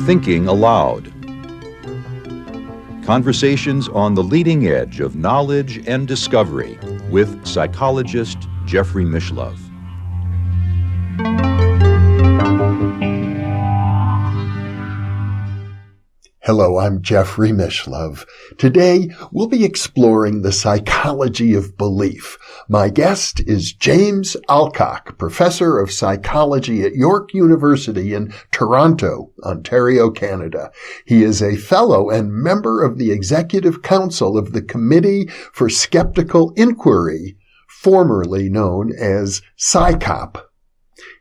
Thinking Aloud. Conversations on the leading edge of knowledge and discovery with psychologist Jeffrey Mishlove. Hello, I'm Jeffrey Mishlove. Today, we'll be exploring the psychology of belief. My guest is James Alcock, professor of psychology at York University in Toronto, Ontario, Canada. He is a fellow and member of the Executive Council of the Committee for Skeptical Inquiry, formerly known as PsyCop.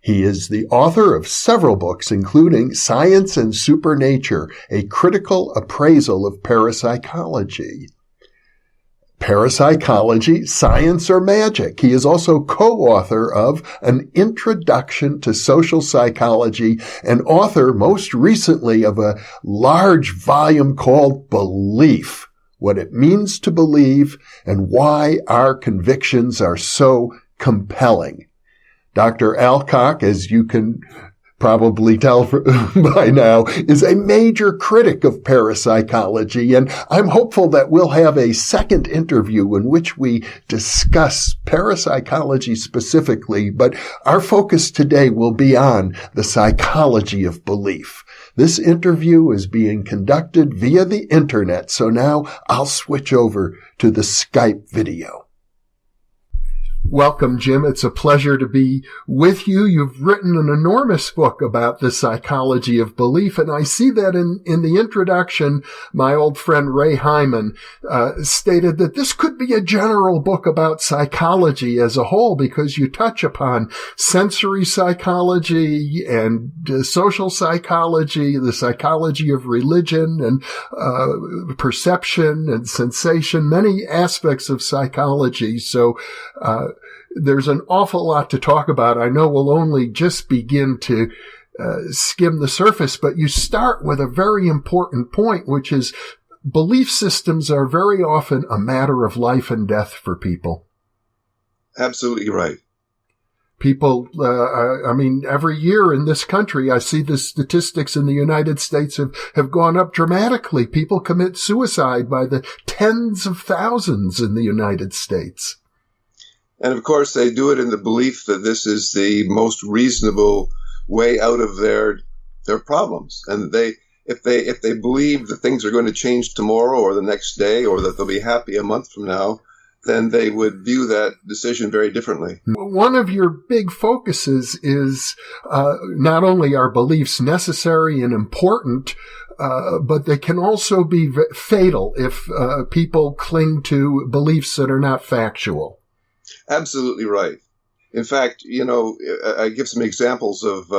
He is the author of several books, including Science and Supernature, a Critical Appraisal of Parapsychology. Parapsychology, Science or Magic. He is also co-author of An Introduction to Social Psychology and author most recently of a large volume called Belief, What It Means to Believe and Why Our Convictions Are So Compelling. Dr. Alcock, as you can probably tell by now, is a major critic of parapsychology, and I'm hopeful that we'll have a second interview in which we discuss parapsychology specifically, but our focus today will be on the psychology of belief. This interview is being conducted via the internet, so now I'll switch over to the Skype video. Welcome, Jim. It's a pleasure to be with you. You've written an enormous book about the psychology of belief, and I see that in the introduction, my old friend Ray Hyman stated that this could be a general book about psychology as a whole because you touch upon sensory psychology and social psychology, the psychology of religion and perception and sensation, many aspects of psychology. So there's an awful lot to talk about. I know we'll only just begin to skim the surface, but you start with a very important point, which is belief systems are very often a matter of life and death for people. Absolutely right. People, every year in this country, I see the statistics in the United States have gone up dramatically. People commit suicide by the tens of thousands in the United States. And of course, they do it in the belief that this is the most reasonable way out of their problems. And if they believe that things are going to change tomorrow or the next day, or that they'll be happy a month from now, then they would view that decision very differently. One of your big focuses is not only are beliefs necessary and important, but they can also be fatal if people cling to beliefs that are not factual. Absolutely right. In fact, I give some examples of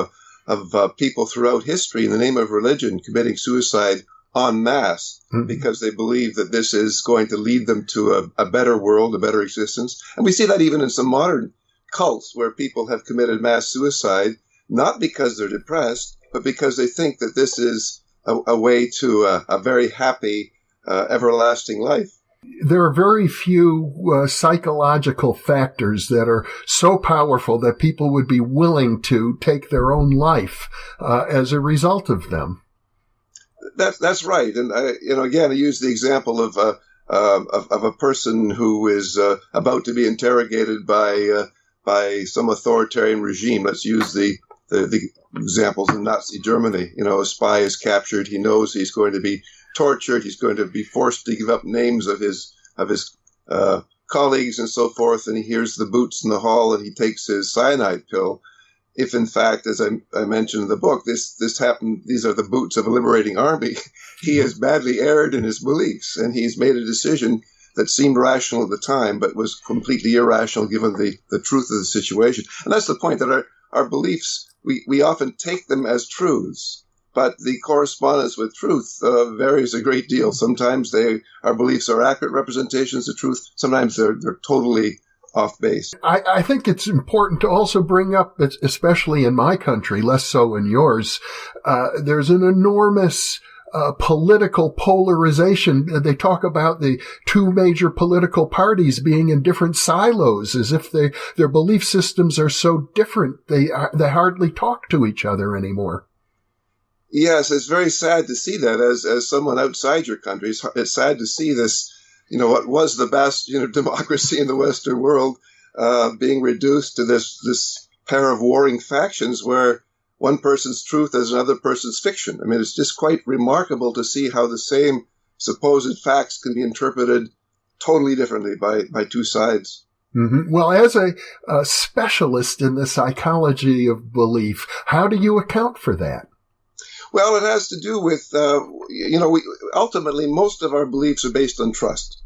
people throughout history in the name of religion committing suicide en masse because they believe that this is going to lead them to a better world, a better existence. And we see that even in some modern cults where people have committed mass suicide, not because they're depressed, but because they think that this is a way to a very happy, everlasting life. There are very few psychological factors that are so powerful that people would be willing to take their own life as a result of them. That's right. And again, I use the example of a person who is about to be interrogated by some authoritarian regime. Let's use the examples in Nazi Germany. A spy is captured. He knows he's going to be tortured. He's going to be forced to give up names of his colleagues and so forth. And he hears the boots in the hall and he takes his cyanide pill. If in fact, as I mentioned in the book, this happened, these are the boots of a liberating army, he has badly erred in his beliefs and he's made a decision that seemed rational at the time, but was completely irrational given the truth of the situation. And that's the point, that our beliefs, we often take them as truths. But the correspondence with truth varies a great deal. Sometimes our beliefs are accurate representations of truth. Sometimes they're totally off base. I think it's important to also bring up, especially in my country, less so in yours, there's an enormous political polarization. They talk about the two major political parties being in different silos, as if their belief systems are so different they hardly talk to each other anymore. Yes, it's very sad to see that as someone outside your country. It's sad to see this, what was the best, democracy in the Western world, being reduced to this pair of warring factions where one person's truth is another person's fiction. I mean, it's just quite remarkable to see how the same supposed facts can be interpreted totally differently by two sides. Mm-hmm. Well, as a specialist in the psychology of belief, how do you account for that? Well, it has to do with, ultimately most of our beliefs are based on trust,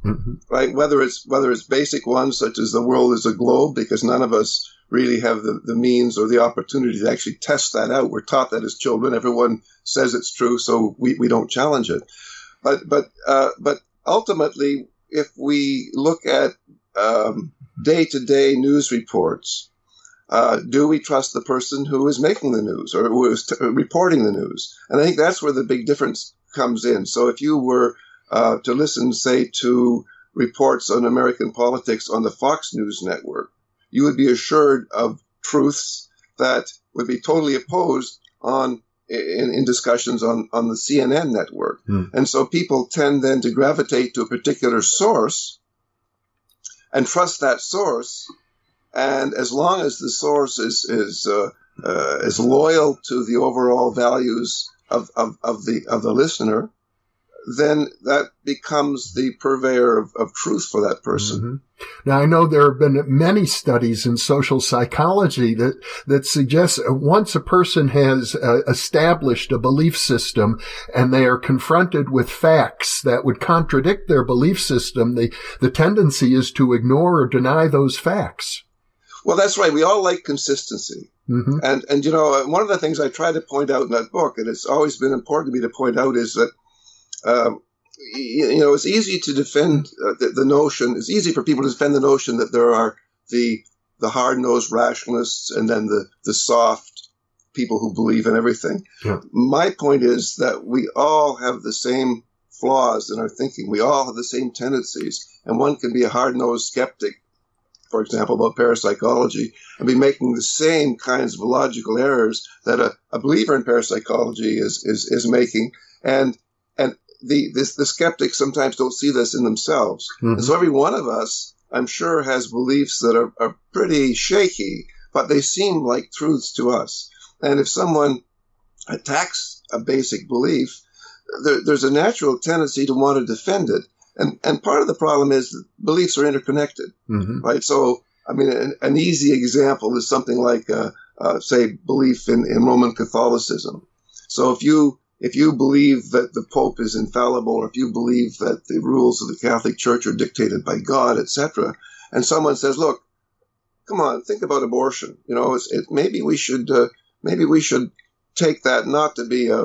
right? Whether it's basic ones such as the world is a globe, because none of us really have the means or the opportunity to actually test that out. We're taught that as children. Everyone says it's true, so we don't challenge it. But ultimately, if we look at day-to-day news reports, do we trust the person who is making the news or who is reporting the news? And I think that's where the big difference comes in. So if you were to listen, say, to reports on American politics on the Fox News network, you would be assured of truths that would be totally opposed in discussions on the CNN network. And so people tend then to gravitate to a particular source and trust that source. And as long as the source is loyal to the overall values of the listener, then that becomes the purveyor of truth for that person. Mm-hmm. Now, I know there have been many studies in social psychology that suggest once a person has established a belief system and they are confronted with facts that would contradict their belief system, the tendency is to ignore or deny those facts. Well, that's right. We all like consistency. Mm-hmm. And one of the things I try to point out in that book, and it's always been important to me to point out, is that it's easy to defend the notion. It's easy for people to defend the notion that there are the hard-nosed rationalists and then the soft people who believe in everything. Yeah. My point is that we all have the same flaws in our thinking. We all have the same tendencies, and one can be a hard-nosed skeptic, for example, about parapsychology, and be making the same kinds of logical errors that a believer in parapsychology is making, and the skeptics sometimes don't see this in themselves. Mm-hmm. And so every one of us, I'm sure, has beliefs that are pretty shaky, but they seem like truths to us. And if someone attacks a basic belief, there's a natural tendency to want to defend it. And part of the problem is that beliefs are interconnected, mm-hmm. right? So, I mean, an easy example is something like, say, belief in Roman Catholicism. So if you believe that the Pope is infallible, or if you believe that the rules of the Catholic Church are dictated by God, etc., and someone says, "Look, come on, think about abortion. Maybe we should take that not to be a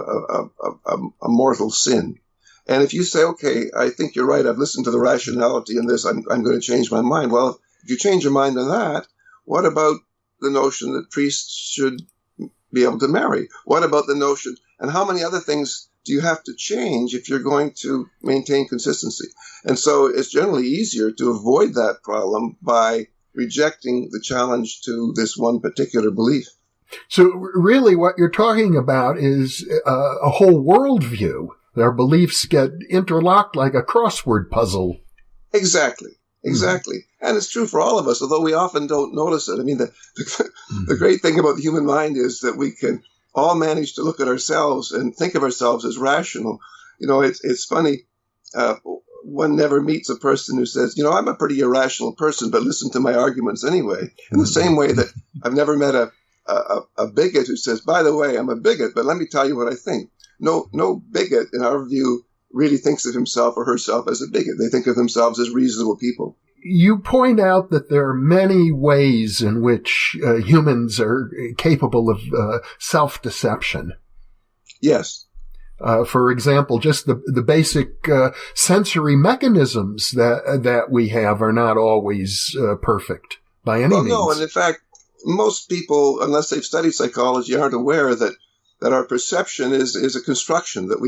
mortal sin." And if you say, "Okay, I think you're right. I've listened to the rationality in this. I'm going to change my mind." Well, if you change your mind on that, what about the notion that priests should be able to marry? What about the notion? And how many other things do you have to change if you're going to maintain consistency? And so it's generally easier to avoid that problem by rejecting the challenge to this one particular belief. So really what you're talking about is a whole worldview. Our beliefs get interlocked like a crossword puzzle. Exactly. Mm-hmm. And it's true for all of us, although we often don't notice it. I mean, the great thing about the human mind is that we can all manage to look at ourselves and think of ourselves as rational. It's funny. One never meets a person who says, I'm a pretty irrational person, but listen to my arguments anyway. In the same way that I've never met a bigot who says, by the way, I'm a bigot, but let me tell you what I think. No bigot, in our view, really thinks of himself or herself as a bigot. They think of themselves as reasonable people. You point out that there are many ways in which humans are capable of self-deception. Yes. For example, just the basic sensory mechanisms that we have are not always perfect by any means. No, and in fact, most people, unless they've studied psychology, aren't aware that our perception is a construction, that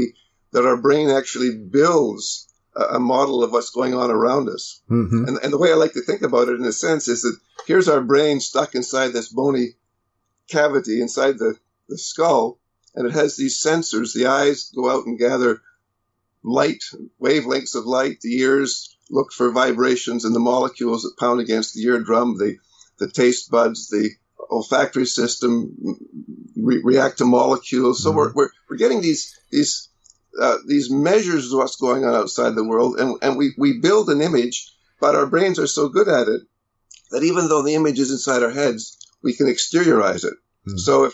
that our brain actually builds a model of what's going on around us. Mm-hmm. And the way I like to think about it, in a sense, is that here's our brain stuck inside this bony cavity inside the skull, and it has these sensors. The eyes go out and gather light, wavelengths of light. The ears look for vibrations in the molecules that pound against the eardrum. The taste buds, the olfactory system react to molecules. So we're getting these measures of what's going on outside the world, and we build an image, but our brains are so good at it that even though the image is inside our heads, we can exteriorize it. Mm. So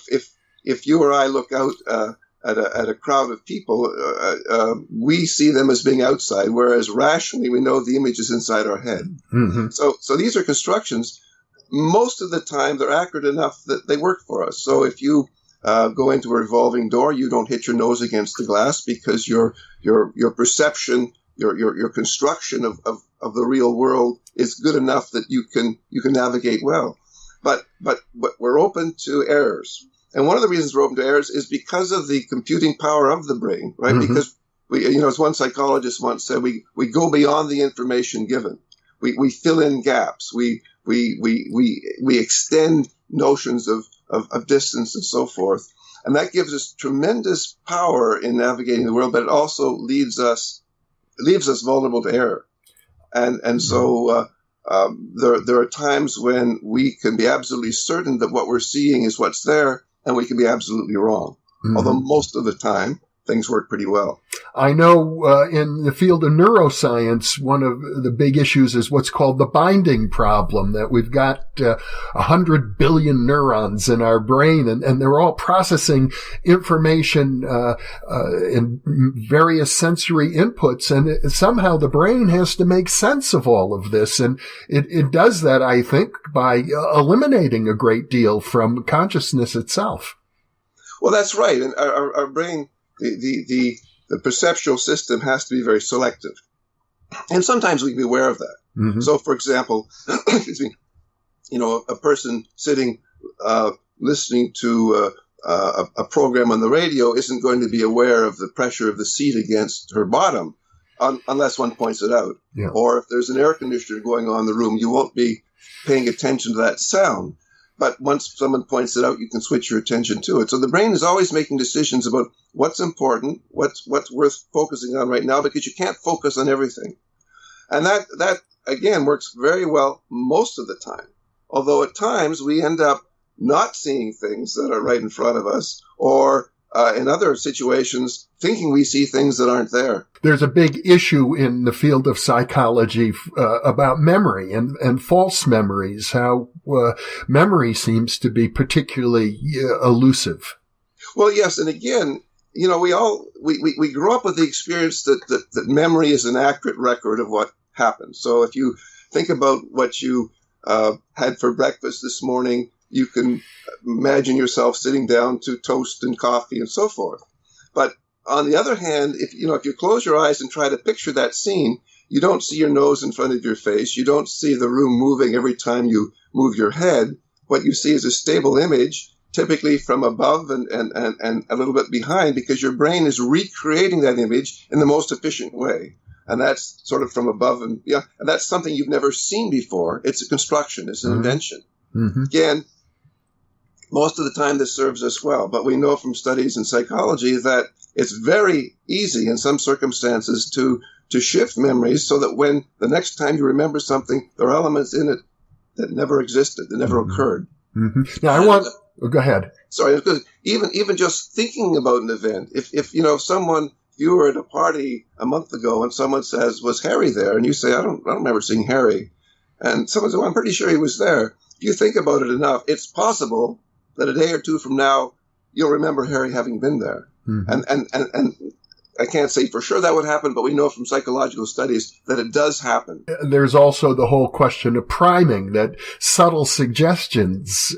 if you or I look out at a crowd of people, we see them as being outside, whereas rationally we know the image is inside our head. Mm-hmm. So these are constructions. Most of the time, they're accurate enough that they work for us. So if you go into a revolving door, you don't hit your nose against the glass because your perception, your construction of the real world is good enough that you can navigate well. But we're open to errors. And one of the reasons we're open to errors is because of the computing power of the brain, right? Mm-hmm. Because as one psychologist once said, we go beyond the information given. We fill in gaps. We extend notions of distance and so forth. And that gives us tremendous power in navigating the world, but it also leaves us vulnerable to error. And so there are times when we can be absolutely certain that what we're seeing is what's there, and we can be absolutely wrong. Mm-hmm. Although most of the time, things work pretty well. I know in the field of neuroscience, one of the big issues is what's called the binding problem, that we've got 100 billion neurons in our brain, and they're all processing information in various sensory inputs, and somehow the brain has to make sense of all of this, and it does that, I think, by eliminating a great deal from consciousness itself. Well, that's right. And our brain, the perceptual system has to be very selective. And sometimes we can be aware of that. Mm-hmm. So, for example, excuse me, a person sitting listening to a program on the radio isn't going to be aware of the pressure of the seat against her bottom unless one points it out. Yeah. Or if there's an air conditioner going on in the room, you won't be paying attention to that sound. But once someone points it out, you can switch your attention to it. So the brain is always making decisions about what's important, what's worth focusing on right now, because you can't focus on everything. And that again, works very well most of the time. Although at times we end up not seeing things that are right in front of us, or in other situations, thinking we see things that aren't there. There's a big issue in the field of psychology about memory and false memories, how memory seems to be particularly elusive. Well, yes, and again, we grow up with the experience that memory is an accurate record of what happened. So if you think about what you had for breakfast this morning, you can imagine yourself sitting down to toast and coffee and so forth. But on the other hand, if you close your eyes and try to picture that scene, you don't see your nose in front of your face. You don't see the room moving every time you move your head. What you see is a stable image, typically from above and a little bit behind, because your brain is recreating that image in the most efficient way. And that's sort of from above and that's something you've never seen before. It's a construction. It's an invention. Mm-hmm. Again, most of the time this serves us well, but we know from studies in psychology that it's very easy in some circumstances to shift memories so that when the next time you remember something, there are elements in it that never existed, that never occurred. Mm-hmm. Now go ahead. Sorry, because even just thinking about an event, if you were at a party a month ago and someone says, "Was Harry there?" and you say, I don't remember seeing Harry. And someone says, "Well, I'm pretty sure he was there." If you think about it enough, it's possible that a day or two from now, you'll remember Harry having been there. Mm-hmm. And I can't say for sure that would happen, but we know from psychological studies that it does happen. There's also the whole question of priming, that subtle suggestions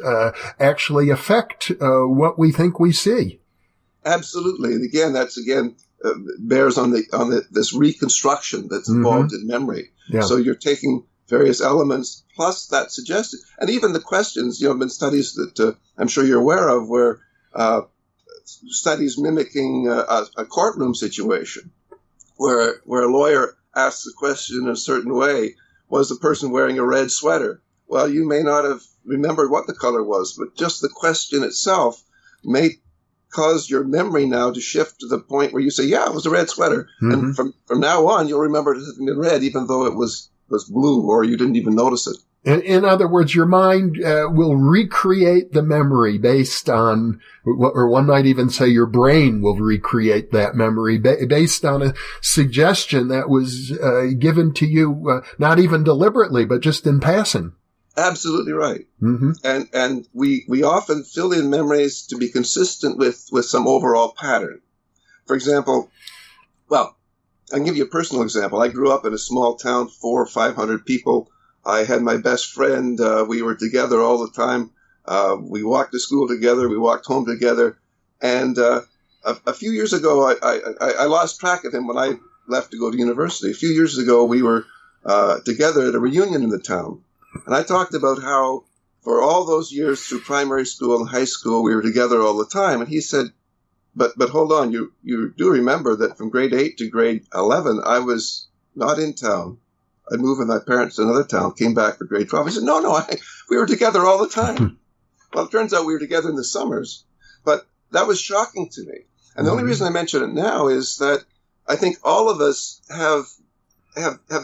actually affect what we think we see. Absolutely. And again, bears on this reconstruction that's involved in memory. Yeah. So you're taking various elements plus that suggestion, and even the questions. Been studies that I'm sure you're aware of where studies mimicking a courtroom situation where a lawyer asks a question in a certain way. Was the person wearing a red sweater? Well, you may not have remembered what the color was, but just the question itself may cause your memory now to shift to the point where you say, yeah, it was a red sweater. And from now on, you'll remember it having been red, even though it was blue or you didn't even notice it. In other words, your mind will recreate the memory based on, or one might even say your brain will recreate that memory based on a suggestion that was given to you, not even deliberately, but just in passing. Absolutely right. And we often fill in memories to be consistent with some overall pattern. For example, well, I can give you a personal example. I grew up in a small town, 400 or 500 people. I had my best friend. We were together all the time. We walked to school together. We walked home together. And a few years ago, I lost track of him when I left to go to university. A few years ago, we were together at a reunion in the town. And I talked about how for all those years through primary school and high school, we were together all the time. And he said, but hold on, you do remember that from grade 8 to grade 11, I was not in town. I'd moved with my parents to another town, came back for grade 12. He said, no, we were together all the time. Well, it turns out we were together in the summers, but that was shocking to me. And the only reason I mention it now is that I think all of us have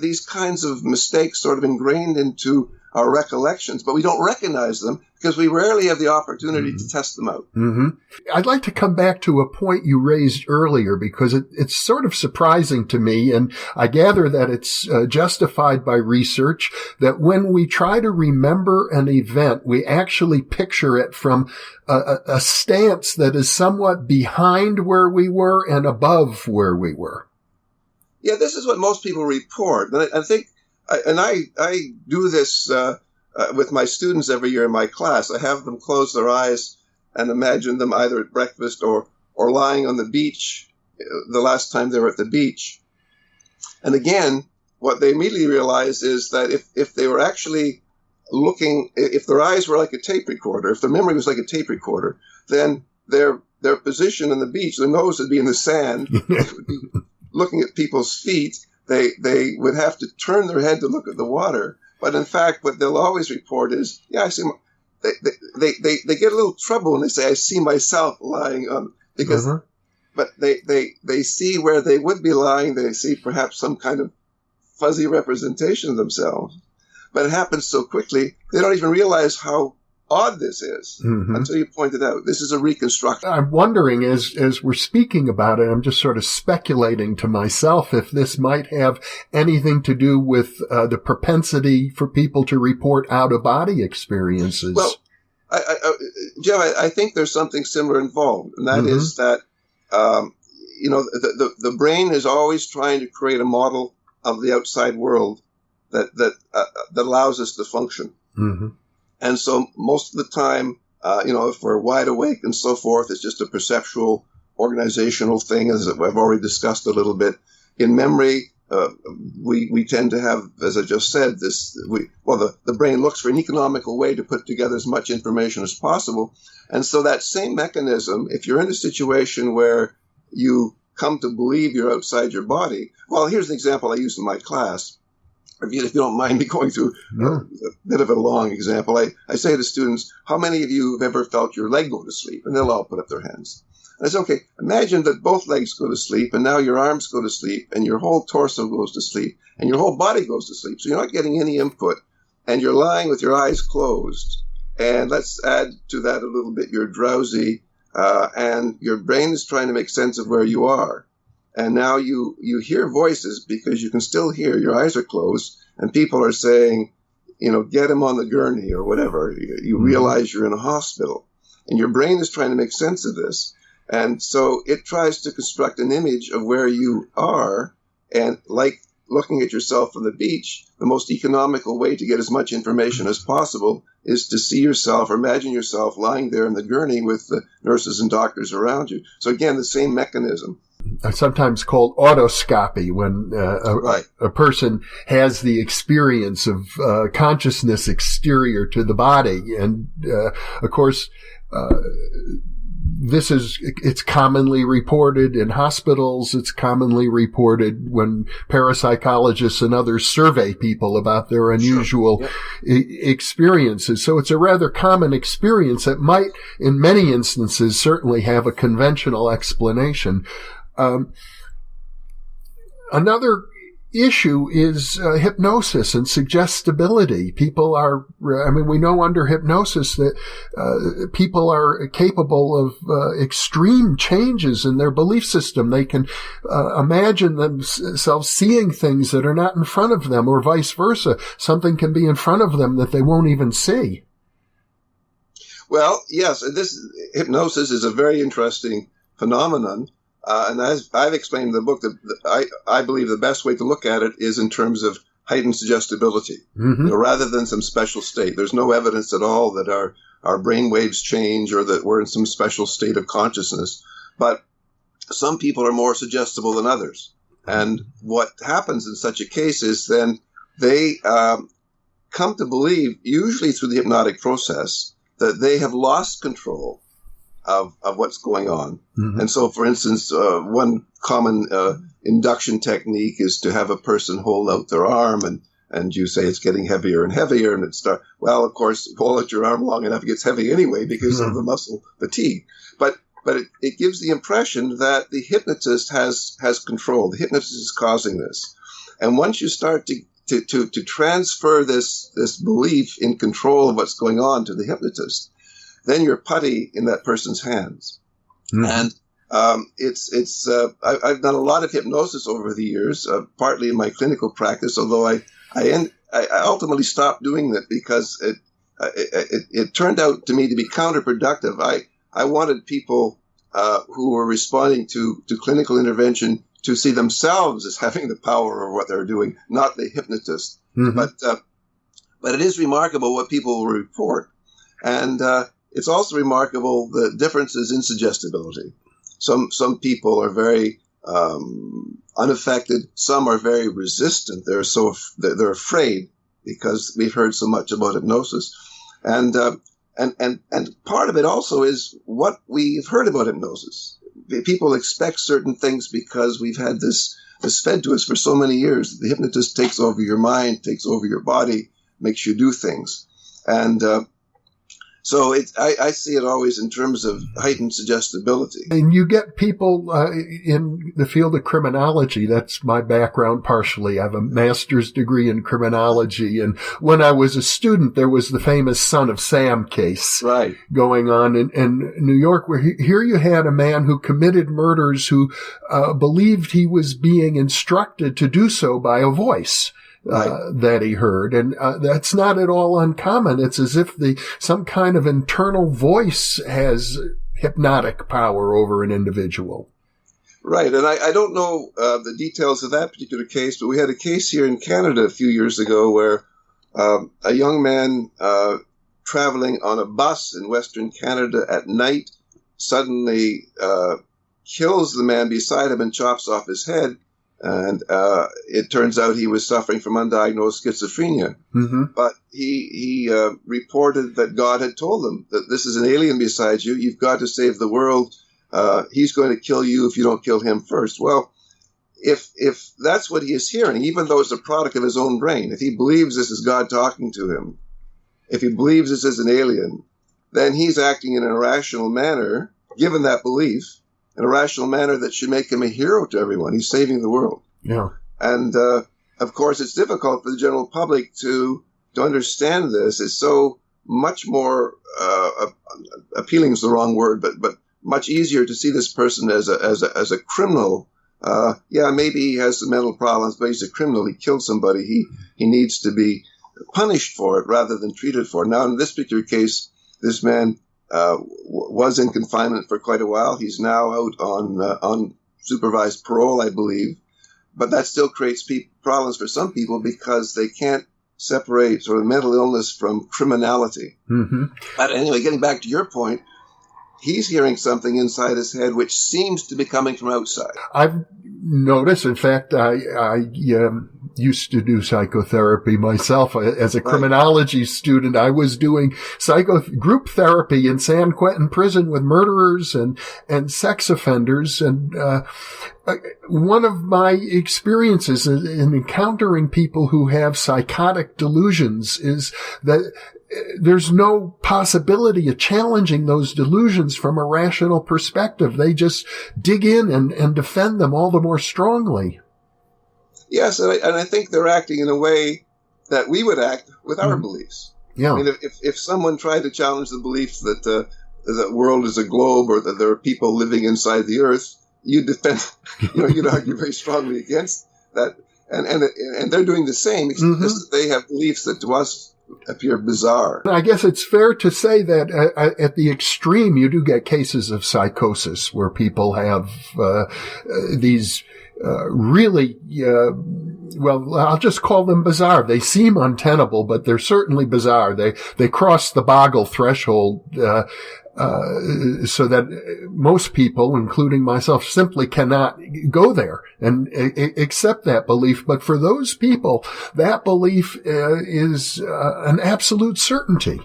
these kinds of mistakes sort of ingrained into our recollections, but we don't recognize them because we rarely have the opportunity to test them out. I'd like to come back to a point you raised earlier because it's sort of surprising to me, and I gather that it's justified by research, that when we try to remember an event, we actually picture it from a stance that is somewhat behind where we were and above where we were. Yeah, this is what most people report. And I think, I do this with my students every year in my class. I have them close their eyes and imagine them either at breakfast or lying on the beach the last time they were at the beach. And again, what they immediately realize is that if they were actually looking, if their eyes were like a tape recorder, if their memory was like a tape recorder, then their position on the beach, their nose would be in the sand, they would be looking at people's feet. They would have to turn their head to look at the water. But in fact, what they'll always report is, yeah, I see. They get a little trouble when they say, I see myself lying on, because, but they see where they would be lying. They see perhaps some kind of fuzzy representation of themselves. But it happens so quickly, they don't even realize how odd this is until you point it out. This is a reconstruction. I'm wondering, as we're speaking about it, I'm just sort of speculating to myself if this might have anything to do with the propensity for people to report out-of-body experiences. Well, Jim, I think there's something similar involved, and that is that the brain is always trying to create a model of the outside world that allows us to function. And so most of the time, if we're wide awake and so forth, it's just a perceptual, organizational thing, as I've already discussed a little bit. In memory, we tend to have, as I just said, the brain looks for an economical way to put together as much information as possible. And so that same mechanism, if you're in a situation where you come to believe you're outside your body, well, here's an example I use in my class. If you don't mind me going through a bit of a long example, I say to students, how many of you have ever felt your leg go to sleep? And they'll all put up their hands. And I say, okay, imagine that both legs go to sleep, and now your arms go to sleep, and your whole torso goes to sleep, and your whole body goes to sleep. So you're not getting any input, and you're lying with your eyes closed. And let's add to that a little bit, you're drowsy, and your brain is trying to make sense of where you are. And now you hear voices because you can still hear, your eyes are closed, and people are saying, get him on the gurney or whatever. You realize you're in a hospital, and your brain is trying to make sense of this. And so it tries to construct an image of where you are, and like looking at yourself on the beach, the most economical way to get as much information as possible is to see yourself or imagine yourself lying there in the gurney with the nurses and doctors around you. So again, the same mechanism. Sometimes called autoscopy, when a person has the experience of consciousness exterior to the body. And of course, it's commonly reported in hospitals. It's commonly reported when parapsychologists and others survey people about their unusual experiences. So it's a rather common experience that might, in many instances, certainly have a conventional explanation. Another issue is hypnosis and suggestibility. We know under hypnosis that people are capable of extreme changes in their belief system. They can imagine themselves seeing things that are not in front of them, or vice versa. Something can be in front of them that they won't even see. Well, yes, this hypnosis is a very interesting phenomenon. And as I've explained in the book, that I believe the best way to look at it is in terms of heightened suggestibility, rather than some special state. There's no evidence at all that our brain waves change or that we're in some special state of consciousness. But some people are more suggestible than others. And what happens in such a case is then they come to believe, usually through the hypnotic process, that they have lost control of what's going on. And so, for instance, one common induction technique is to have a person hold out their arm, and you say it's getting heavier and heavier, and well, of course, hold out your arm long enough, it gets heavy anyway because of the muscle fatigue. But it gives the impression that the hypnotist has control. The hypnotist is causing this. And once you start to transfer this belief in control of what's going on to the hypnotist, then you're putty in that person's hands. And I've done a lot of hypnosis over the years, partly in my clinical practice, although I ultimately stopped doing that because it turned out to me to be counterproductive. I wanted people who were responding to clinical intervention to see themselves as having the power over what they're doing, not the hypnotist. But it is remarkable what people will report. And it's also remarkable the differences in suggestibility. Some people are very unaffected. Some are very resistant. They're afraid because we've heard so much about hypnosis. And part of it also is what we've heard about hypnosis. People expect certain things because we've had this fed to us for so many years. The hypnotist takes over your mind, takes over your body, makes you do things. And so I see it always in terms of heightened suggestibility. And you get people in the field of criminology. That's my background partially. I have a master's degree in criminology. And when I was a student, there was the famous Son of Sam case going on in New York, where here you had a man who committed murders who believed he was being instructed to do so by a voice. That he heard. And that's not at all uncommon. It's as if some kind of internal voice has hypnotic power over an individual. Right. And I don't know the details of that particular case, but we had a case here in Canada a few years ago where a young man traveling on a bus in Western Canada at night suddenly kills the man beside him and chops off his head. And it turns out he was suffering from undiagnosed schizophrenia. But he reported that God had told him that this is an alien beside you. You've got to save the world. He's going to kill you if you don't kill him first. Well, if that's what he is hearing, even though it's a product of his own brain, if he believes this is God talking to him, if he believes this is an alien, then he's acting in an irrational manner, given that belief. In a rational manner that should make him a hero to everyone. He's saving the world. Yeah. And, of course, it's difficult for the general public to understand this. It's so much more appealing is the wrong word, but much easier to see this person as a criminal. Maybe he has some mental problems, but he's a criminal. He killed somebody. He needs to be punished for it rather than treated for it. Now, in this particular case, this man was in confinement for quite a while. He's now out on supervised parole, I believe. But that still creates problems for some people because they can't separate sort of mental illness from criminality. But anyway, getting back to your point, he's hearing something inside his head which seems to be coming from outside. I've noticed, in fact, I used to do psychotherapy myself. As a criminology student, I was doing group therapy in San Quentin prison with murderers and sex offenders. And one of my experiences in encountering people who have psychotic delusions is that there's no possibility of challenging those delusions from a rational perspective. They just dig in and defend them all the more strongly. Yes, and I think they're acting in a way that we would act with our beliefs. Yeah. I mean, if someone tried to challenge the belief that the world is a globe or that there are people living inside the earth, you'd defend, you'd argue very strongly against that. And they're doing the same, except that they have beliefs that to us appear bizarre. I guess it's fair to say that at the extreme, you do get cases of psychosis where people have these really, I'll just call them bizarre. They seem untenable, but they're certainly bizarre. They cross the boggle threshold, so that most people, including myself, simply cannot go there and accept that belief. But for those people, that belief is an absolute certainty.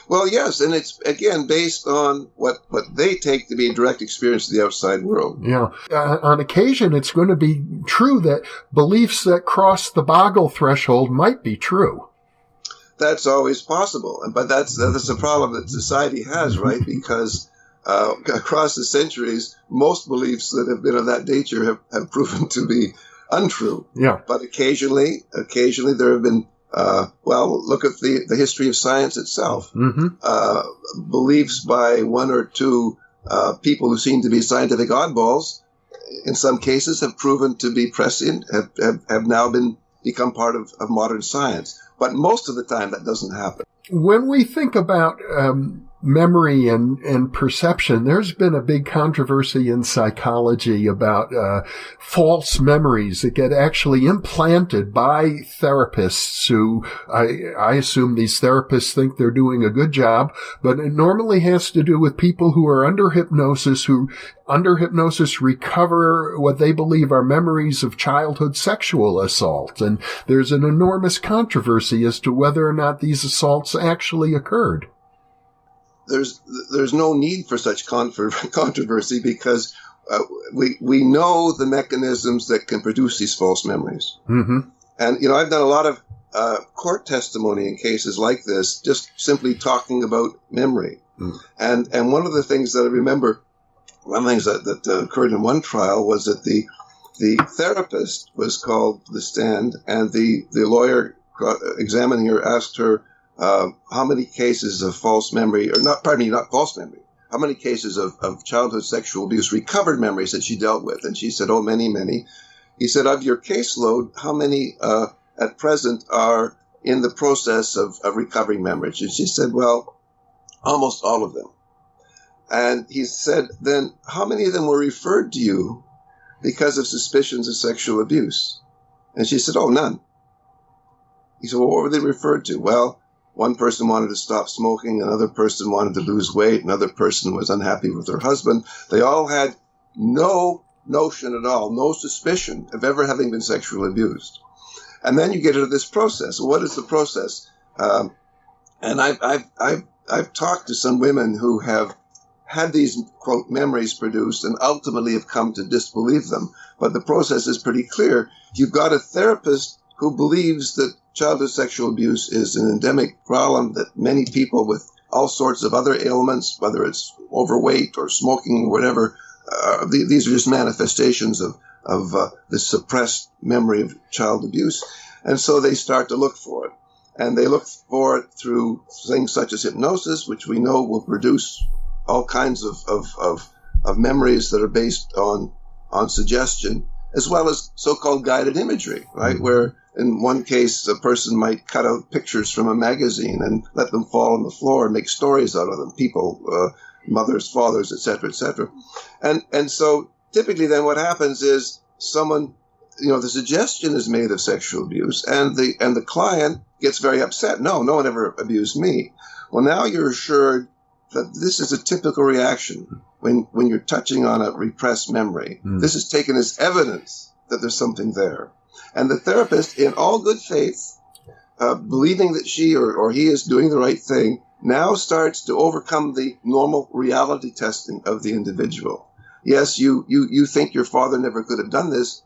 Well, yes, and it's, again, based on what they take to be a direct experience of the outside world. Yeah. On occasion, it's going to be true that beliefs that cross the boggle threshold might be true. That's always possible, but that's a problem that society has, right? Because across the centuries, most beliefs that have been of that nature have proven to be untrue. Yeah. But occasionally there have been look at the history of science itself. Beliefs by one or two people who seem to be scientific oddballs, in some cases, have proven to be prescient, have now become part of modern science. But most of the time, that doesn't happen. When we think about memory and perception, there's been a big controversy in psychology about false memories that get actually implanted by therapists who, I assume these therapists think they're doing a good job, but it normally has to do with people who are under hypnosis, who under hypnosis recover what they believe are memories of childhood sexual assault. And there's an enormous controversy as to whether or not these assaults actually occurred. There's no need for such controversy because we know the mechanisms that can produce these false memories. And, I've done a lot of court testimony in cases like this, just simply talking about memory. And one of the things that I remember, one of the things that occurred in one trial was that the therapist was called to the stand, and the lawyer examining her asked her, how many cases of false memory, not false memory, how many cases of childhood sexual abuse, recovered memories that she dealt with? And she said, oh, many, many. He said, of your caseload, how many at present are in the process of recovering memories? And she said, well, almost all of them. And he said, then how many of them were referred to you because of suspicions of sexual abuse? And she said, oh, none. He said, well, what were they referred to? Well, one person wanted to stop smoking, another person wanted to lose weight, another person was unhappy with her husband. They all had no notion at all, no suspicion of ever having been sexually abused. And then you get into this process. What is the process? And I've talked to some women who have had these, quote, memories produced and ultimately have come to disbelieve them. But the process is pretty clear. You've got a therapist who believes that childhood sexual abuse is an endemic problem, that many people with all sorts of other ailments, whether it's overweight or smoking or whatever, these are just manifestations of the suppressed memory of child abuse. And so they start to look for it. And they look for it through things such as hypnosis, which we know will produce all kinds of memories that are based on suggestion, as well as so-called guided imagery, right? Where in one case, a person might cut out pictures from a magazine and let them fall on the floor and make stories out of them, people, mothers, fathers, et cetera, and so typically then what happens is someone, the suggestion is made of sexual abuse, and the client gets very upset. No one ever abused me. Well, now you're assured that this is a typical reaction when you're touching on a repressed memory. This is taken as evidence that there's something there. And the therapist, in all good faith, believing that she or he is doing the right thing, now starts to overcome the normal reality testing of the individual. Yes, you think your father never could have done this.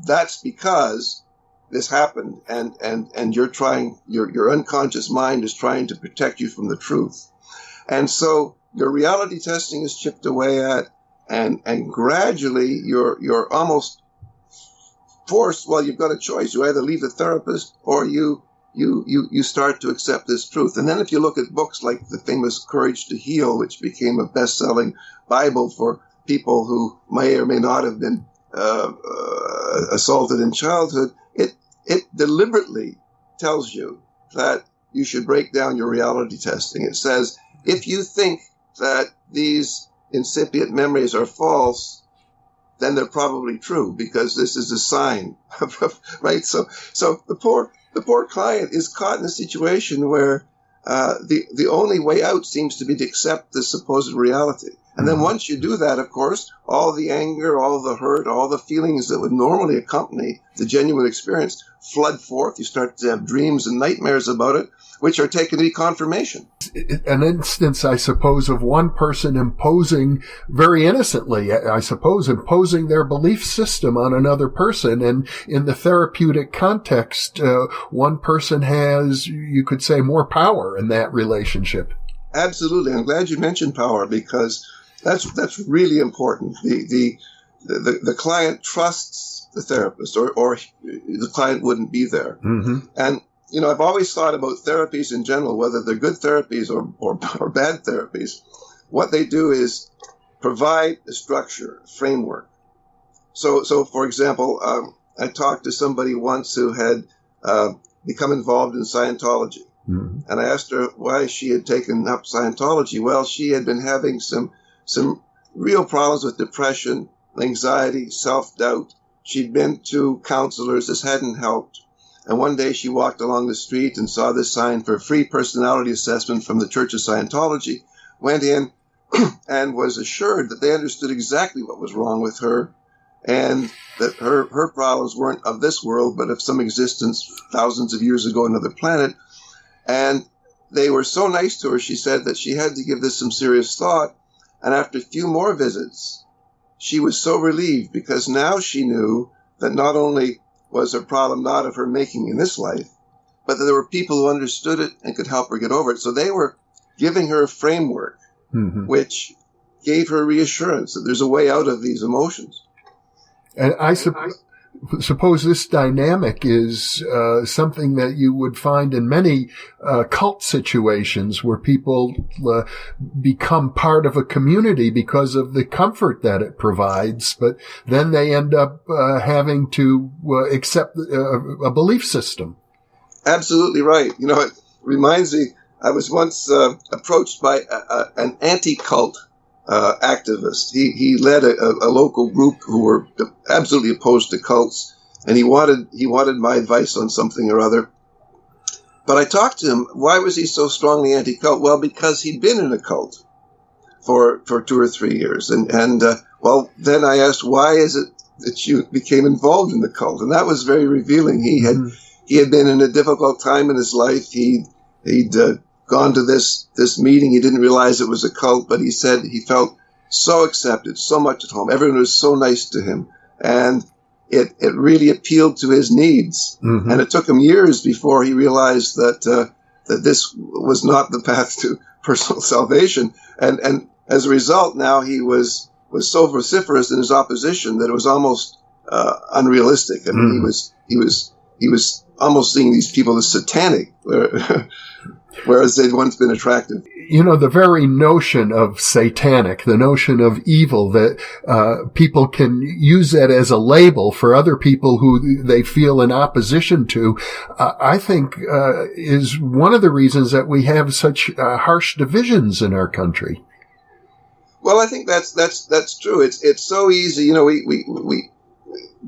That's because this happened, and you're trying, your unconscious mind is trying to protect you from the truth. And so your reality testing is chipped away at, and gradually you're almost forced. Well, you've got a choice. You either leave the therapist or you start to accept this truth. And then if you look at books like the famous Courage to Heal, which became a best-selling Bible for people who may or may not have been assaulted in childhood, it deliberately tells you that you should break down your reality testing. It says, if you think that these incipient memories are false, then they're probably true, because this is a sign, right? So the poor client is caught in a situation where the only way out seems to be to accept the supposed reality. And then once you do that, of course, all the anger, all the hurt, all the feelings that would normally accompany the genuine experience flood forth. You start to have dreams and nightmares about it, which are taken to be confirmation. An instance, I suppose, of one person imposing, very innocently, I suppose, imposing their belief system on another person. And in the therapeutic context, one person has, you could say, more power in that relationship. Absolutely. I'm glad you mentioned power, because that's really important. The client trusts the therapist, or the client wouldn't be there. Mm-hmm. And I've always thought about therapies in general, whether they're good therapies or bad therapies. What they do is provide a structure, a framework. So for example, I talked to somebody once who had become involved in Scientology. Mm-hmm. And I asked her why she had taken up Scientology. Well, she had been having some real problems with depression, anxiety, self-doubt. She'd been to counselors. This hadn't helped. And one day she walked along the street and saw this sign for free personality assessment from the Church of Scientology, went in and was assured that they understood exactly what was wrong with her, and that her problems weren't of this world, but of some existence thousands of years ago on another planet. And they were so nice to her, she said, that she had to give this some serious thought. And after a few more visits, she was so relieved, because now she knew that not only was her problem not of her making in this life, but that there were people who understood it and could help her get over it. So they were giving her a framework, mm-hmm. which gave her reassurance that there's a way out of these emotions. And I suppose this dynamic is something that you would find in many cult situations, where people become part of a community because of the comfort that it provides, but then they end up having to accept a belief system. Absolutely right. It reminds me, I was once approached by an anti-cult activist. He led a local group who were absolutely opposed to cults, and he wanted my advice on something or other. But I talked to him. Why was he so strongly anti-cult? Well, because he'd been in a cult for 2 or 3 years, and well, then I asked, why is it that you became involved in the cult? And that was very revealing. He had been in a difficult time in his life. He'd gone to this meeting. He didn't realize it was a cult, but he said he felt so accepted, so much at home. Everyone was so nice to him, and it really appealed to his needs. Mm-hmm. And it took him years before he realized that this was not the path to personal salvation. And as a result, now he was so vociferous in his opposition that it was almost unrealistic. I mean, he was almost seeing these people as satanic. Whereas they'd once been attractive. The very notion of satanic, the notion of evil, that people can use that as a label for other people who they feel in opposition to, I think is one of the reasons that we have such harsh divisions in our country. Well, I think that's true. It's so easy. We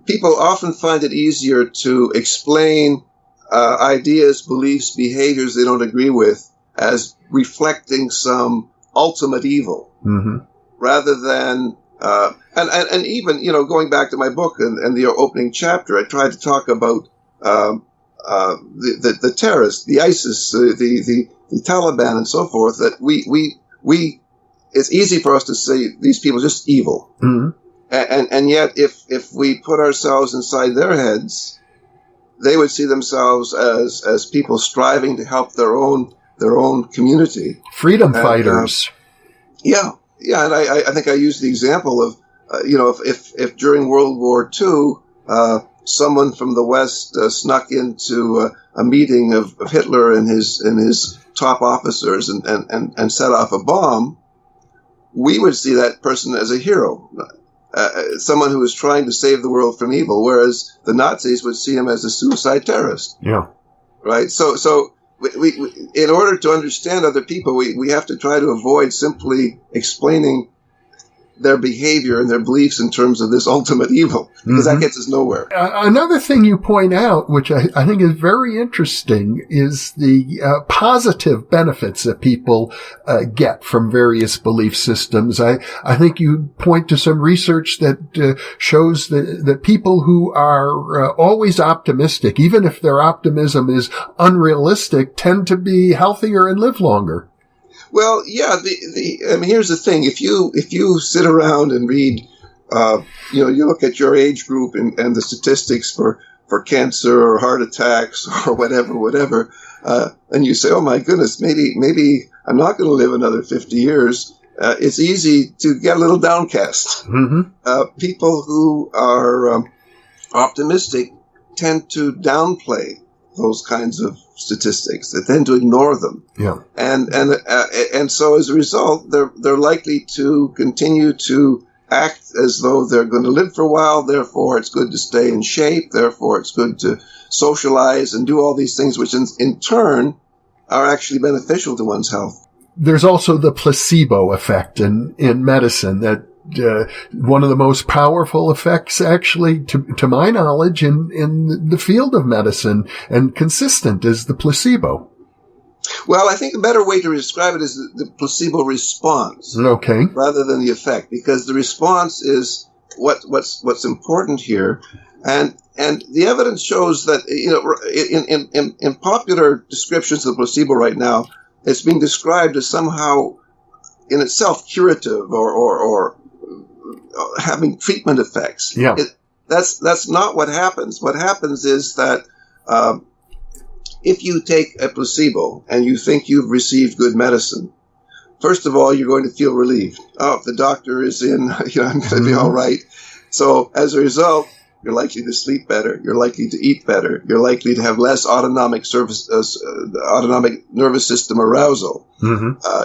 people often find it easier to explain ideas, beliefs, behaviors they don't agree with as reflecting some ultimate evil, mm-hmm. rather than And even, going back to my book and the opening chapter, I tried to talk about the terrorists, the ISIS, the Taliban, and so forth. That we it's easy for us to say these people are just evil, and yet if we put ourselves inside their heads, they would see themselves as people striving to help their own community, freedom fighters. And I think I used the example of if during World War II someone from the West snuck into a meeting of Hitler and his top officers and set off a bomb, we would see that person as a hero, someone who was trying to save the world from evil, whereas the Nazis would see him as a suicide terrorist. Yeah. Right? So we in order to understand other people, we have to try to avoid simply explaining their behavior and their beliefs in terms of this ultimate evil, because that gets us nowhere. Another thing you point out, which I think is very interesting, is the positive benefits that people get from various belief systems. I think you point to some research that shows that people who are always optimistic, even if their optimism is unrealistic, tend to be healthier and live longer. Well, yeah. Here's the thing: if you sit around and read, you look at your age group and the statistics for cancer or heart attacks or whatever, and you say, "Oh my goodness, maybe I'm not going to live another 50 years." It's easy to get a little downcast. People who are optimistic tend to downplay those kinds of statistics. They tend to ignore them. Yeah. And so as a result, they're likely to continue to act as though they're going to live for a while. Therefore, it's good to stay in shape. Therefore, it's good to socialize and do all these things, which in turn are actually beneficial to one's health. There's also the placebo effect in medicine, that one of the most powerful effects, actually, to my knowledge, in the field of medicine, and consistent, is the placebo. Well, I think a better way to describe it is the placebo response, okay, rather than the effect, because the response is what's important here, and the evidence shows that in popular descriptions of the placebo right now, it's being described as somehow in itself curative or having treatment effects. Yeah. That's not what happens. What happens is that if you take a placebo and you think you've received good medicine, first of all, you're going to feel relieved. Oh, if the doctor is in, I'm going to be all right. So as a result, you're likely to sleep better. You're likely to eat better. You're likely to have less autonomic nervous system arousal.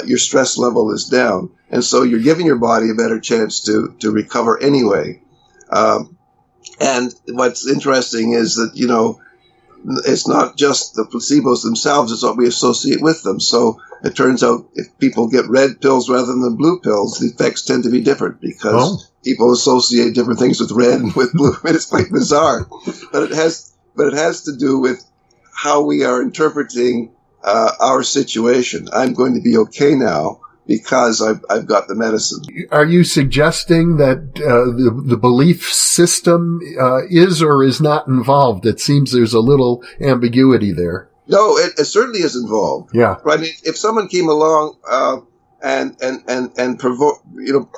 Your stress level is down. And so you're giving your body a better chance to recover anyway. And what's interesting is that, it's not just the placebos themselves, it's what we associate with them. So it turns out if people get red pills rather than blue pills, the effects tend to be different because people associate different things with red and with blue. It's quite bizarre. But it has to do with how we are interpreting our situation. I'm going to be okay now because I've got the medicine. Are you suggesting that the belief system is or is not involved? It seems there's a little ambiguity there. No, it certainly is involved. Yeah. Right. I mean, if someone came along and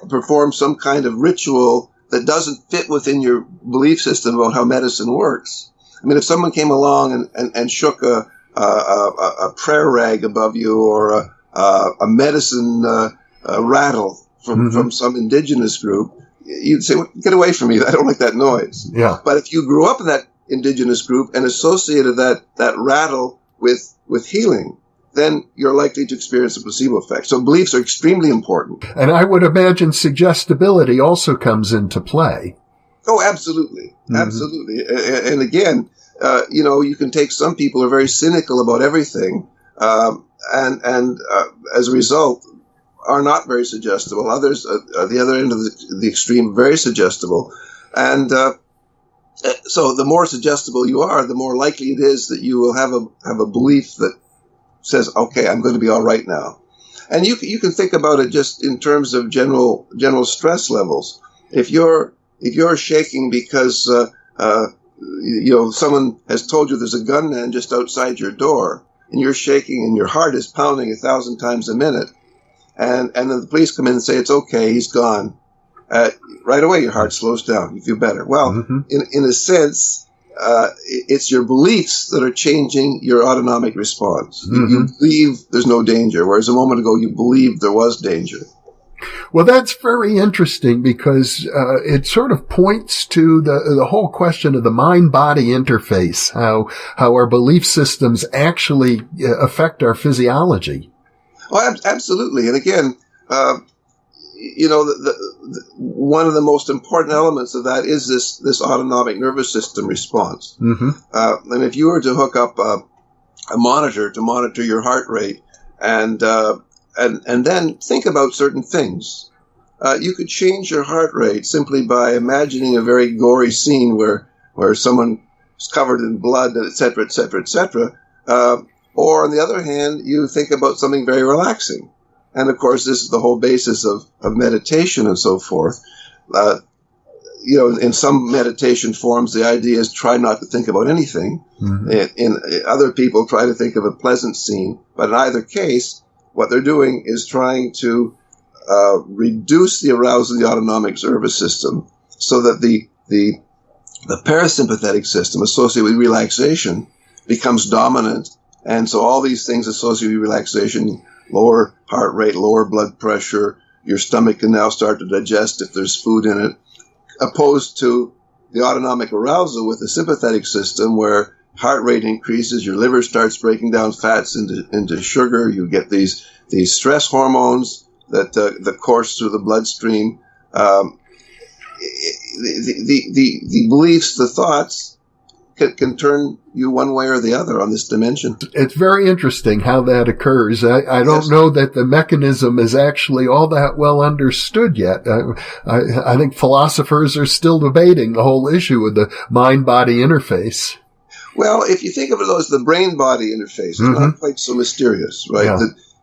perform some kind of ritual that doesn't fit within your belief system about how medicine works. I mean, if someone came along and shook a prayer rag above you or a medicine rattle from some indigenous group, you'd say, well, get away from me. I don't like that noise. Yeah. But if you grew up in that indigenous group and associated that rattle with healing, then you're likely to experience a placebo effect. So beliefs are extremely important. And I would imagine suggestibility also comes into play. Oh, absolutely. Absolutely. And again, you can take some people who are very cynical about everything, and as a result are not very suggestible. Others, at the other end of the extreme, very suggestible. And so the more suggestible you are, the more likely it is that you will have a belief that says, okay, I'm going to be all right now. And you can think about it just in terms of general stress levels. If you're shaking because someone has told you there's a gunman just outside your door, and you're shaking and your heart is pounding 1,000 times a minute, and then the police come in and say it's okay, he's gone. Right away, your heart slows down. You feel better. Well, in a sense, it's your beliefs that are changing your autonomic response. You believe there's no danger, whereas a moment ago you believed there was danger. Well, that's very interesting because it sort of points to the whole question of the mind-body interface, how our belief systems actually affect our physiology. Oh, absolutely. And again, one of the most important elements of that is this autonomic nervous system response. And if you were to hook up a monitor to monitor your heart rate, and then think about certain things, you could change your heart rate simply by imagining a very gory scene where someone is covered in blood, et cetera, et cetera, et cetera. Or on the other hand, you think about something very relaxing. And of course, this is the whole basis of meditation and so forth. In some meditation forms, the idea is try not to think about anything. In other people, try to think of a pleasant scene. But in either case, what they're doing is trying to reduce the arousal of the autonomic nervous system so that the parasympathetic system associated with relaxation becomes dominant. And so all these things associated with relaxation, lower heart rate, lower blood pressure, your stomach can now start to digest if there's food in it, opposed to the autonomic arousal with the sympathetic system where heart rate increases, your liver starts breaking down fats into sugar, you get these stress hormones that course through the bloodstream. The beliefs, the thoughts can turn you one way or the other on this dimension. It's very interesting how that occurs. I don't know that the mechanism is actually all that well understood yet. I think philosophers are still debating the whole issue of the mind-body interface. Well, if you think of it as the brain-body interface, it's not quite so mysterious, right? Yeah.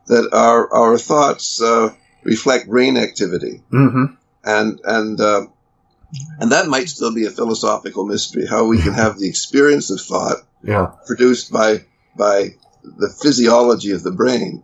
That our thoughts reflect brain activity. And that might still be a philosophical mystery, how we can have the experience of thought produced by the physiology of the brain.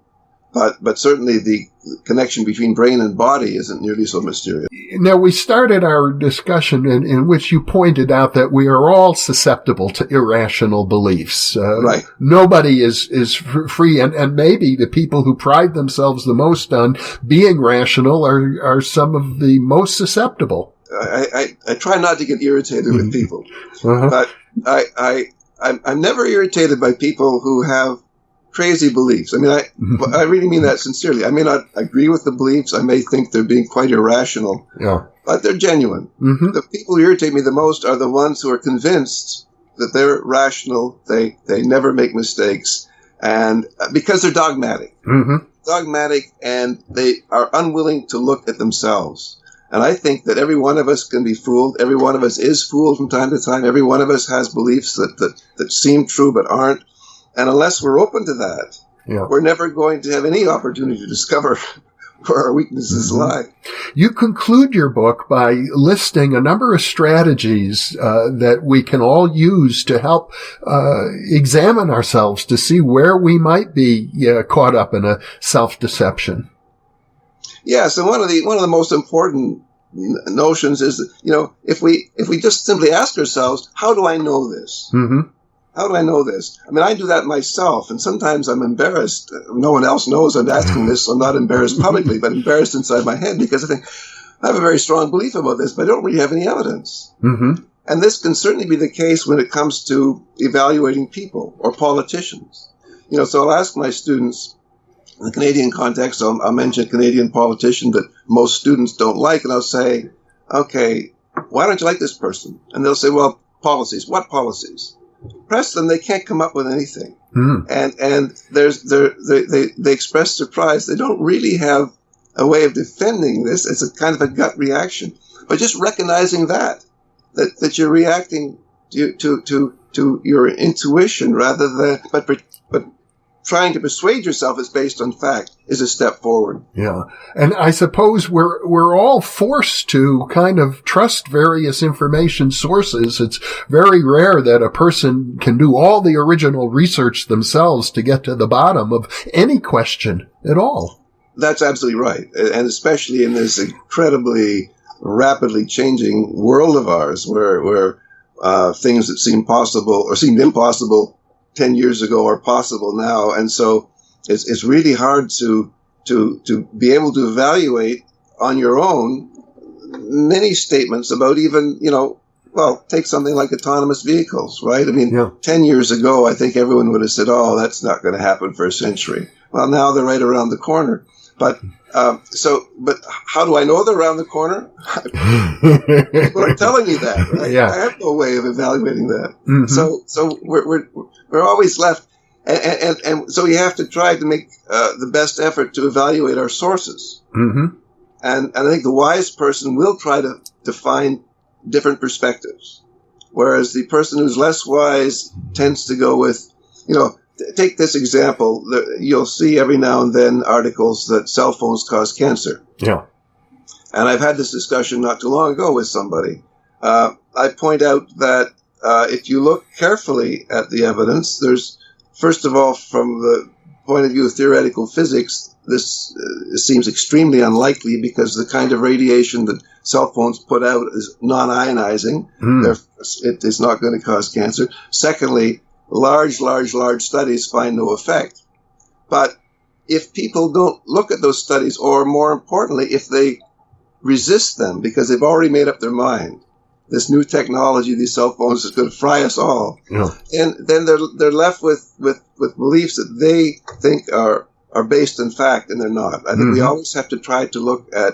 But certainly the connection between brain and body isn't nearly so mysterious. Now, we started our discussion in which you pointed out that we are all susceptible to irrational beliefs. Right. Nobody is free, and maybe the people who pride themselves the most on being rational are some of the most susceptible. I try not to get irritated with people, but I'm never irritated by people who have crazy beliefs. I mean, I really mean that sincerely. I may not agree with the beliefs. I may think they're being quite irrational, but they're genuine. The people who irritate me the most are the ones who are convinced that they're rational, they never make mistakes, and because they're dogmatic. Dogmatic, and they are unwilling to look at themselves. And I think that every one of us can be fooled. Every one of us is fooled from time to time. Every one of us has beliefs that seem true but aren't. And unless we're open to that, we're never going to have any opportunity to discover where our weaknesses lie. You conclude your book by listing a number of strategies that we can all use to help examine ourselves to see where we might be caught up in a self-deception. Yes, and one of the most important notions is that, if we just simply ask ourselves, how do I know this? How do I know this? I mean, I do that myself, and sometimes I'm embarrassed. No one else knows I'm asking this, so I'm not embarrassed publicly, but embarrassed inside my head because I think I have a very strong belief about this, but I don't really have any evidence. And this can certainly be the case when it comes to evaluating people or politicians. So I'll ask my students, in the Canadian context, I'll mention a Canadian politician that most students don't like, and I'll say, okay, why don't you like this person? And they'll say, well, policies. What policies? Press them, they can't come up with anything. And they express surprise. They don't really have a way of defending this. It's a kind of a gut reaction. But just recognizing that you're reacting to your intuition rather than, but trying to persuade yourself it's based on fact is a step forward. Yeah. And I suppose we're all forced to kind of trust various information sources. It's very rare that a person can do all the original research themselves to get to the bottom of any question at all. That's absolutely right. And especially in this incredibly rapidly changing world of ours where things that seem possible or seemed impossible 10 years ago are possible now. And so it's really hard to be able to evaluate on your own many statements about even, take something like autonomous vehicles, right? I mean, 10 years ago, I think everyone would have said, oh, that's not going to happen for a century. Well, now they're right around the corner. But but how do I know they're around the corner? People are telling me that. Right? Yeah. I have no way of evaluating that. Mm-hmm. So we're always left, and so we have to try to make the best effort to evaluate our sources. Mm-hmm. And I think the wise person will try to find different perspectives, whereas the person who's less wise tends to go with, take this example. You'll see every now and then articles that cell phones cause cancer. Yeah. And I've had this discussion not too long ago with somebody. I point out that if you look carefully at the evidence, there's, first of all, from the point of view of theoretical physics, this seems extremely unlikely because the kind of radiation that cell phones put out is non-ionizing. Therefore, it is not going to cause cancer. Secondly, large studies find no effect. But if people don't look at those studies, or more importantly, if they resist them because they've already made up their mind, this new technology, these cell phones, is going to fry us all, and then they're left with beliefs that they think are based in fact, and they're not. I think we always have to try to look at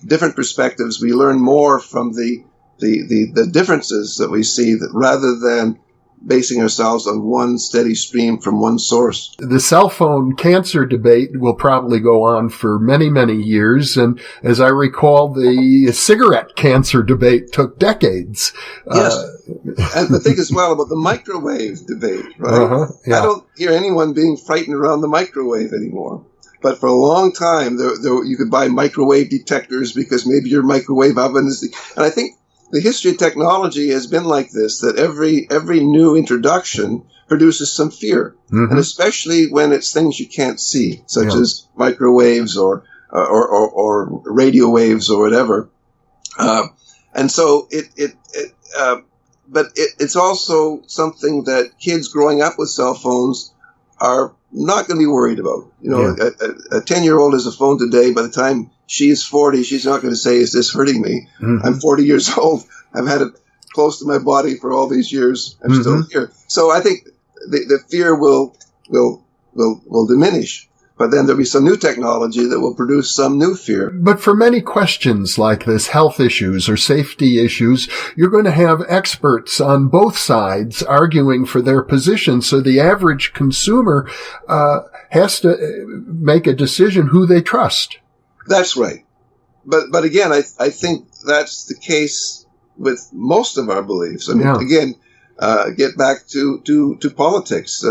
different perspectives. We learn more from the differences that we see, that rather than basing ourselves on one steady stream from one source. The cell phone cancer debate will probably go on for many, many years. And as I recall, the cigarette cancer debate took decades. Yes. And the thing as well about the microwave debate, right? I don't hear anyone being frightened around the microwave anymore. But for a long time, there you could buy microwave detectors because maybe your microwave oven is and I think the history of technology has been like this, that every new introduction produces some fear, and especially when it's things you can't see, such as microwaves or radio waves or whatever. And so but it's also something that kids growing up with cell phones are not going to be worried about. A 10-year-old has a phone today. By the time she is 40, she's not going to say, is this hurting me? I'm 40 years old. I've had it close to my body for all these years. I'm still here. So I think the fear will diminish. But then there'll be some new technology that will produce some new fear. But for many questions like this, health issues or safety issues, you're going to have experts on both sides arguing for their position. So the average consumer has to make a decision who they trust. That's right. But again, I think that's the case with most of our beliefs. I mean, again, get back to politics.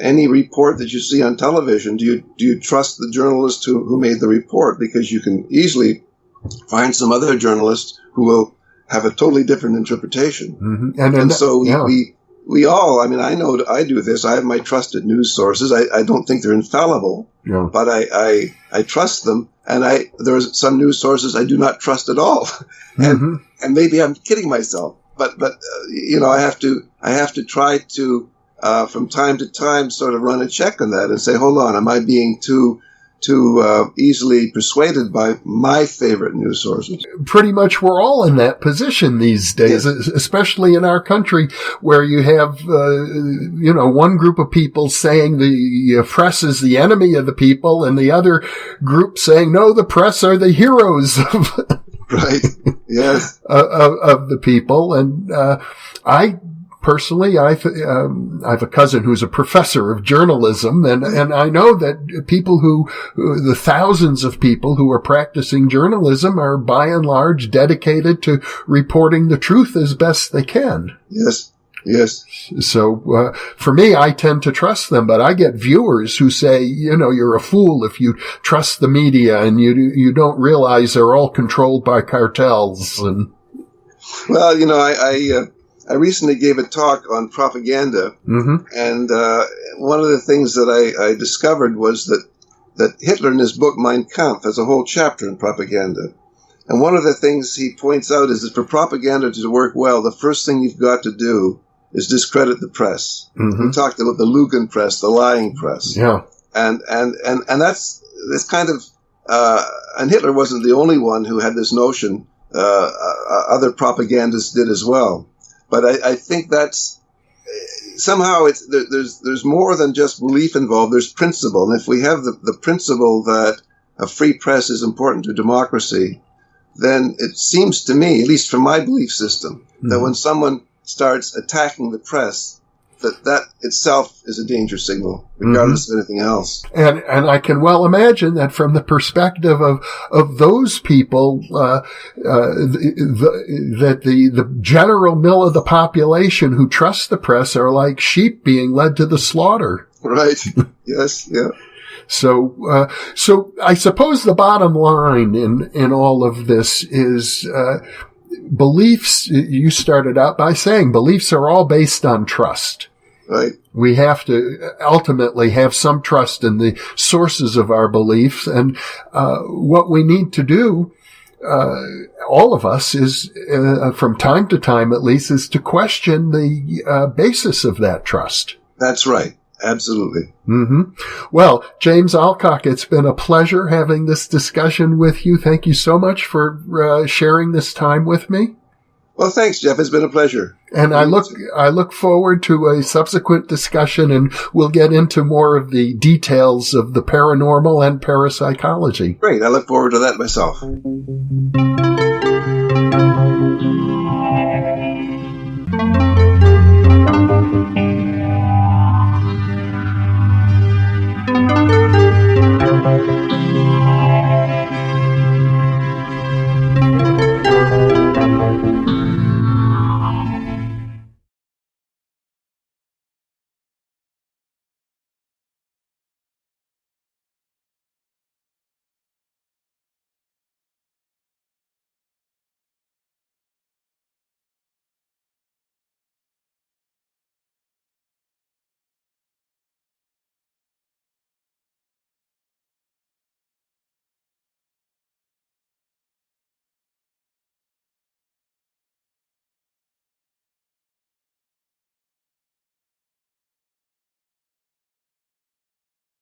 Any report that you see on television, do you trust the journalist who made the report? Because you can easily find some other journalist who will have a totally different interpretation. And so we all, I mean, I know I do this. I have my trusted news sources. I don't think they're infallible, but I trust them. And there are some news sources I do not trust at all. And maybe I'm kidding myself, but I have to try to, from time to time, sort of run a check on that and say, hold on, am I being too easily persuaded by my favorite news sources? Pretty much we're all in that position these days, especially in our country, where you have, one group of people saying the press is the enemy of the people, and the other group saying, no, the press are the heroes of, of the people. And Personally, I have a cousin who's a professor of journalism, and I know that the thousands of people who are practicing journalism are by and large dedicated to reporting the truth as best they can. Yes. Yes. So for me, I tend to trust them, but I get viewers who say, you're a fool if you trust the media and you don't realize they're all controlled by cartels. And well, I recently gave a talk on propaganda, and one of the things that I discovered was that Hitler in his book Mein Kampf has a whole chapter in propaganda. And one of the things he points out is that for propaganda to work well, the first thing you've got to do is discredit the press. We talked about the Lugan press, the lying press. Yeah. And that's this kind of, and Hitler wasn't the only one who had this notion. Other propagandists did as well. But I think that's, somehow there's more than just belief involved. There's principle. And if we have the principle that a free press is important to democracy, then it seems to me, at least from my belief system, that when someone starts attacking the press, that itself is a danger signal, regardless of anything else. And I can well imagine that from the perspective of those people, that the general mill of the population who trust the press are like sheep being led to the slaughter. Right. Yes. Yeah. So I suppose the bottom line in all of this is, beliefs, you started out by saying beliefs are all based on trust. Right. We have to ultimately have some trust in the sources of our beliefs. And what we need to do, all of us, is from time to time at least, is to question the basis of that trust. That's right. Absolutely. Well, James Alcock, it's been a pleasure having this discussion with you. Thank you so much for sharing this time with me. Well, thanks, Jeff. It's been a pleasure. And I look forward to a subsequent discussion, and we'll get into more of the details of the paranormal and parapsychology. Great. I look forward to that myself.